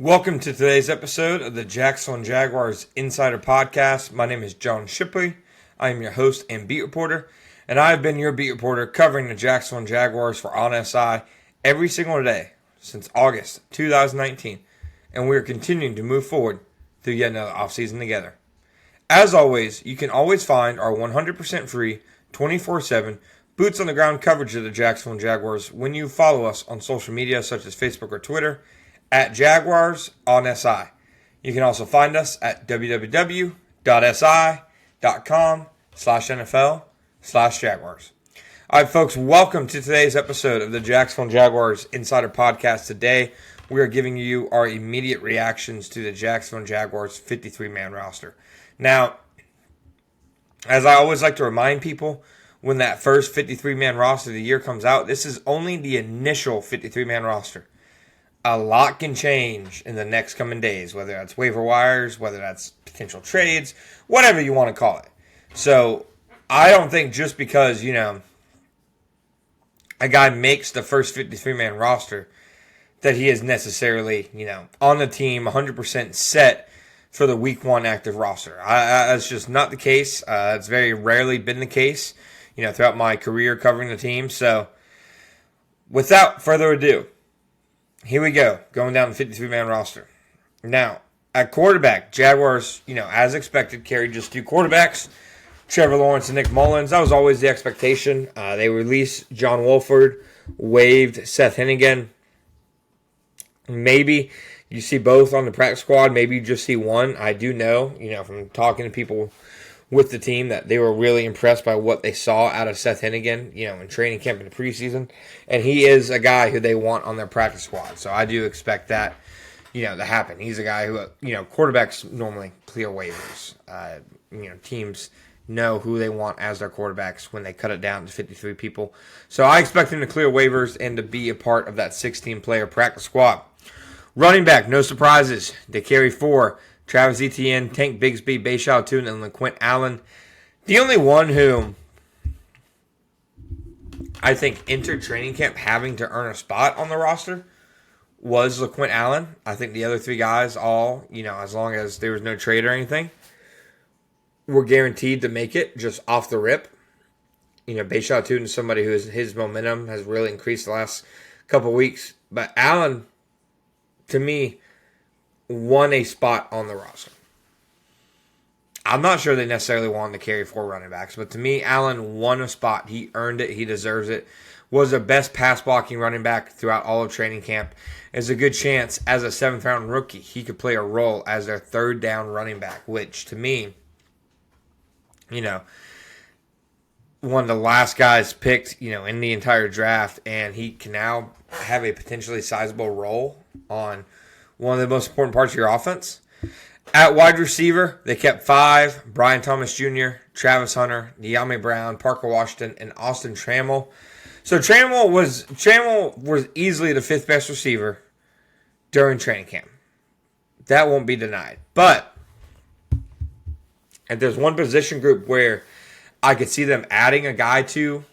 Welcome to today's episode of the Jacksonville Jaguars Insider Podcast. My name is John Shipley. I am your host and beat reporter, and I have been your beat reporter covering the Jacksonville Jaguars for On SI every single day since August 2019, and we are continuing to move forward through yet another offseason together. As always, you can always find our 100% free, 24/7 boots on the ground coverage of the Jacksonville Jaguars when you follow us on social media such as Facebook or Twitter at Jaguars on SI. You can also find us at www.si.com/NFL/Jaguars. All right, folks, welcome to today's episode of the Jacksonville Jaguars Insider Podcast. Today, we are giving you our immediate reactions to the Jacksonville Jaguars 53-man roster. Now, as I always like to remind people, when that first 53-man roster of the year comes out, this is only the initial 53-man roster. A lot can change in the next coming days, whether that's waiver wires, whether that's potential trades, whatever you want to call it. So I don't think just because, a guy makes the first 53-man roster that he is necessarily, on the team 100% set for the week one active roster. That's just not the case. It's very rarely been the case, throughout my career covering the team. So without further ado, here we go, going down the 53-man roster. Now, at quarterback, Jaguars, as expected, carried just two quarterbacks, Trevor Lawrence and Nick Mullins. That was always the expectation. They released John Wolford, waived Seth Hennigan. Maybe you see both on the practice squad. Maybe you just see one. I do know, from talking to people with the team that they were really impressed by what they saw out of Seth Hennigan, in training camp in the preseason. And he is a guy who they want on their practice squad. So I do expect that, to happen. He's a guy who, quarterbacks normally clear waivers. Teams know who they want as their quarterbacks when they cut it down to 53 people. So I expect him to clear waivers and to be a part of that 16-player practice squad. Running back, no surprises. They carry four. Travis Etienne, Tank Bigsby, Bayshaw Tune, and LaQuint Allen. The only one who I think entered training camp having to earn a spot on the roster was LaQuint Allen. I think the other three guys all, as long as there was no trade or anything, were guaranteed to make it just off the rip. Bayshaw Tune is somebody who his momentum has really increased the last couple weeks. But Allen, to me, won a spot on the roster. I'm not sure they necessarily wanted to carry four running backs, but to me, Allen won a spot. He earned it. He deserves it. Was the best pass blocking running back throughout all of training camp. There's a good chance as a 7th round rookie, he could play a role as their third down running back, which to me, one of the last guys picked, in the entire draft, and he can now have a potentially sizable role on one of the most important parts of your offense. At wide receiver, they kept 5, Brian Thomas Jr., Travis Hunter, De'Ami Brown, Parker Washington, and Austin Trammell. So Trammell was easily the 5th best receiver during training camp. That won't be denied. But if there's one position group where I could see them adding a guy to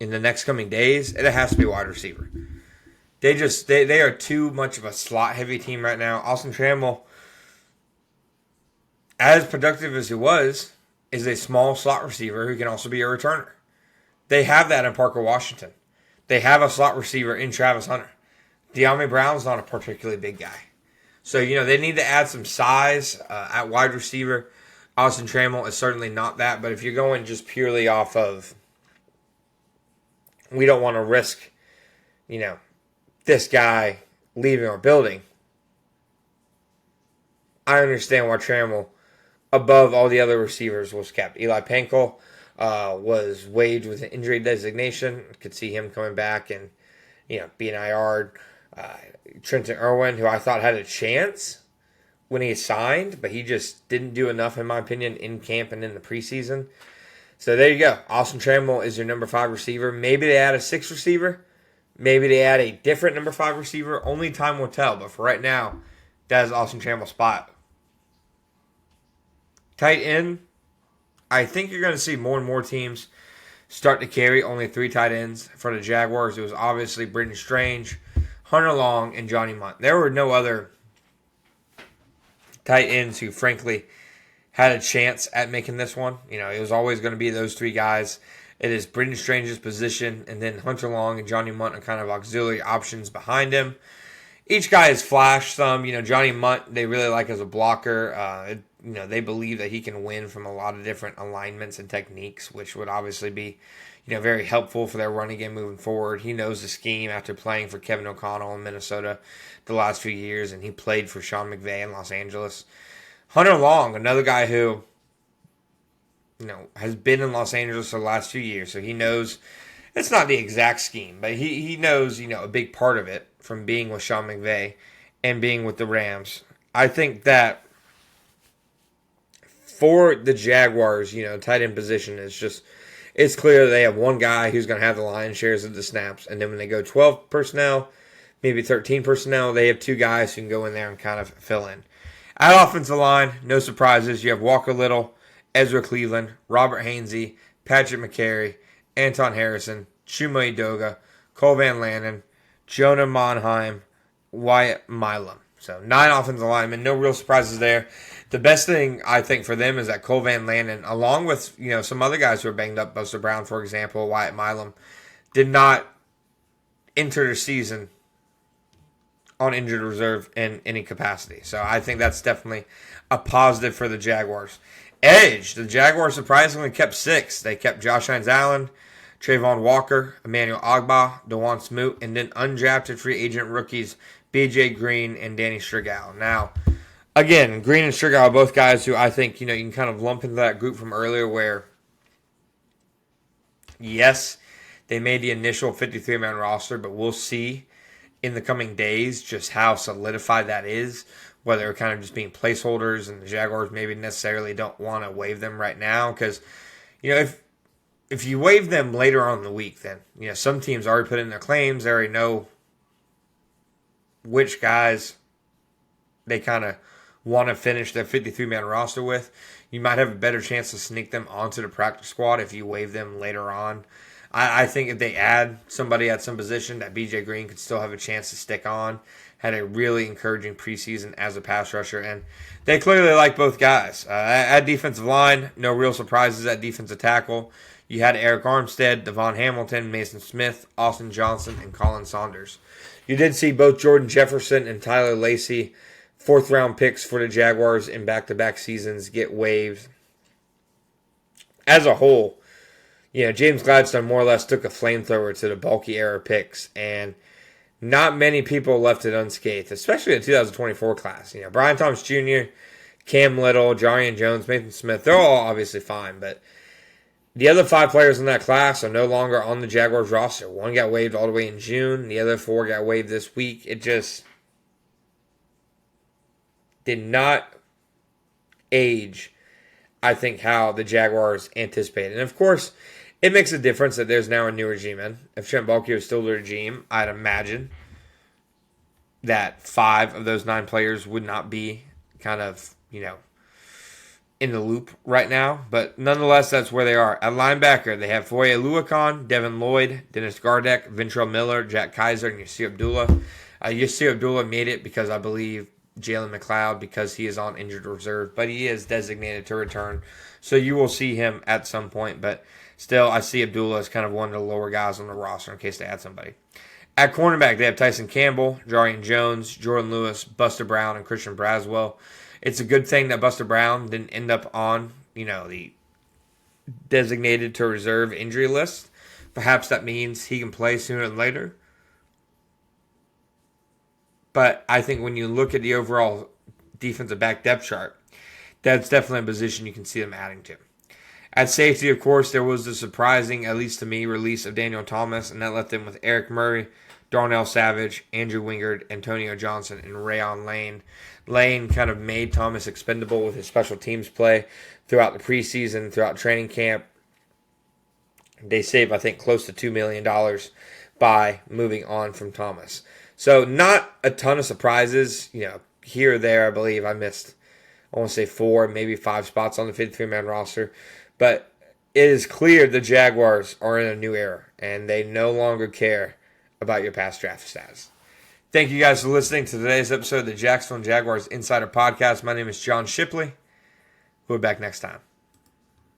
in the next coming days, it has to be wide receiver. They are too much of a slot-heavy team right now. Austin Trammell, as productive as he was, is a small slot receiver who can also be a returner. They have that in Parker Washington. They have a slot receiver in Travis Hunter. De'Ami Brown's not a particularly big guy. So, they need to add some size at wide receiver. Austin Trammell is certainly not that. But if you're going just purely off of, we don't want to risk, this guy leaving our building, I understand why Trammell, above all the other receivers, was kept. Eli Pankel was waived with an injury designation. Could see him coming back and, being IR'd. Trenton Irwin, who I thought had a chance when he signed, but he just didn't do enough, in my opinion, in camp and in the preseason. So there you go. Austin Trammell is your number 5 receiver. Maybe they add a 6th receiver. Maybe they add a different number 5 receiver. Only time will tell. But for right now, that is Austin Trammell's spot. Tight end, I think you're going to see more and more teams start to carry only 3 tight ends. For the Jaguars, it was obviously Brenton Strange, Hunter Long, and Johnny Munt. There were no other tight ends who, frankly, had a chance at making this one. It was always going to be those three guys. It is Brendan Strange's position, and then Hunter Long and Johnny Munt are kind of auxiliary options behind him. Each guy has flashed some. Johnny Munt, they really like as a blocker. They believe that he can win from a lot of different alignments and techniques, which would obviously be, very helpful for their running game moving forward. He knows the scheme after playing for Kevin O'Connell in Minnesota the last few years, and he played for Sean McVay in Los Angeles. Hunter Long, another guy who, has been in Los Angeles for the last few years, so he knows it's not the exact scheme, but he knows, a big part of it from being with Sean McVay and being with the Rams. I think that for the Jaguars, tight end position it's clear that they have one guy who's going to have the lion's shares of the snaps, and then when they go 12 personnel, maybe 13 personnel, they have two guys who can go in there and kind of fill in. At offensive line, no surprises. You have Walker Little, Ezra Cleveland, Robert Hainsey, Patrick McCary, Anton Harrison, Chuma Edoga, Cole Van Lanen, Jonah Monheim, Wyatt Milam. So 9 offensive linemen, no real surprises there. The best thing I think for them is that Cole Van Lanen, along with some other guys who are banged up, Buster Brown, for example, Wyatt Milam, did not enter the season on injured reserve in any capacity. So I think that's definitely a positive for the Jaguars. Edge, the Jaguars surprisingly kept 6. They kept Josh Hines-Allen, Trayvon Walker, Emmanuel Ogbah, DeJuan Smoot, and then undrafted free agent rookies B.J. Green and Danny Strigal. Now, again, Green and Strigal are both guys who I think, you can kind of lump into that group from earlier where, yes, they made the initial 53-man roster, but we'll see in the coming days just how solidified that is, whether they're kind of just being placeholders and the Jaguars maybe necessarily don't want to waive them right now because, if you waive them later on in the week, then, some teams already put in their claims. They already know which guys they kind of want to finish their 53-man roster with. You might have a better chance to sneak them onto the practice squad if you waive them later on. I think if they add somebody at some position, that B.J. Green could still have a chance to stick on. Had a really encouraging preseason as a pass rusher, and they clearly like both guys. At defensive line, no real surprises at defensive tackle. You had Eric Armstead, Devon Hamilton, Mason Smith, Austin Johnson, and Colin Saunders. You did see both Jordan Jefferson and Tyler Lacey, 4th-round picks for the Jaguars in back-to-back seasons, get waived. As a whole, James Gladstone more or less took a flamethrower to the bulky era picks, and not many people left it unscathed, especially the 2024 class. Brian Thomas Jr., Cam Little, Jarian Jones, Mason Smith, they're all obviously fine, but the other 5 players in that class are no longer on the Jaguars roster. One got waived all the way in June. The other 4 got waived this week. It just did not age, I think, how the Jaguars anticipated. And, of course, it makes a difference that there's now a new regime in. If Trent Baalke was still the regime, I'd imagine that 5 of those 9 players would not be kind of, in the loop right now. But nonetheless, that's where they are. At linebacker, they have Foye Oluokun, Devin Lloyd, Dennis Gardeck, Ventrell Miller, Jack Kaiser, and Yasir Abdullah. Yasir Abdullah made it because I believe Jalen McLeod, because he is on injured reserve, but he is designated to return. So you will see him at some point, but still, I see Abdullah as kind of one of the lower guys on the roster in case they add somebody. At cornerback, they have Tyson Campbell, Jarian Jones, Jordan Lewis, Buster Brown, and Christian Braswell. It's a good thing that Buster Brown didn't end up on, the designated to reserve injury list. Perhaps that means he can play sooner than later. But I think when you look at the overall defensive back depth chart, that's definitely a position you can see them adding to. At safety, of course, there was the surprising, at least to me, release of Daniel Thomas, and that left them with Eric Murray, Darnell Savage, Andrew Wingard, Antonio Johnson, and Rayon Lane. Lane kind of made Thomas expendable with his special teams play throughout the preseason, throughout training camp. They saved, I think, close to $2 million by moving on from Thomas. So not a ton of surprises. Here or there, I believe I missed, I want to say 4, maybe 5 spots on the 53-man roster. But it is clear the Jaguars are in a new era, and they no longer care about your past draft status. Thank you guys for listening to today's episode of the Jacksonville Jaguars Insider Podcast. My name is John Shipley. We'll be back next time.